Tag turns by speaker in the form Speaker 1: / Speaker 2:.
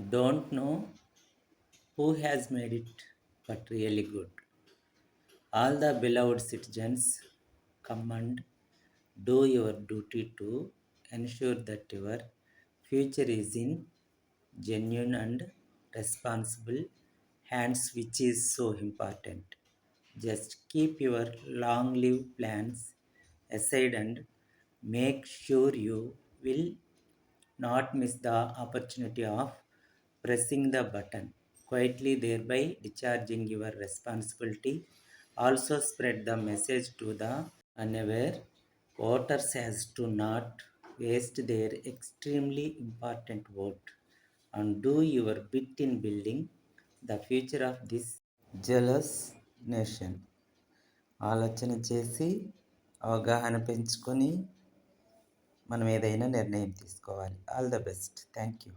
Speaker 1: Don't know who has made it, but really good. All the beloved citizens, come and do your duty to ensure that your future is in genuine and responsible hands, which is so important. Just keep your long lived plans aside and make sure you will not miss the opportunity of pressing the button quietly, thereby discharging your responsibility. Also, spread the message to the unaware voters as to not waste their extremely important vote and do your bit in building the future of this jealous nation. ఆలోచన చేసి అవగాహన పెంచుకొని మనం ఏదైనా నిర్ణయం తీసుకోవాలి. All the best. Thank you.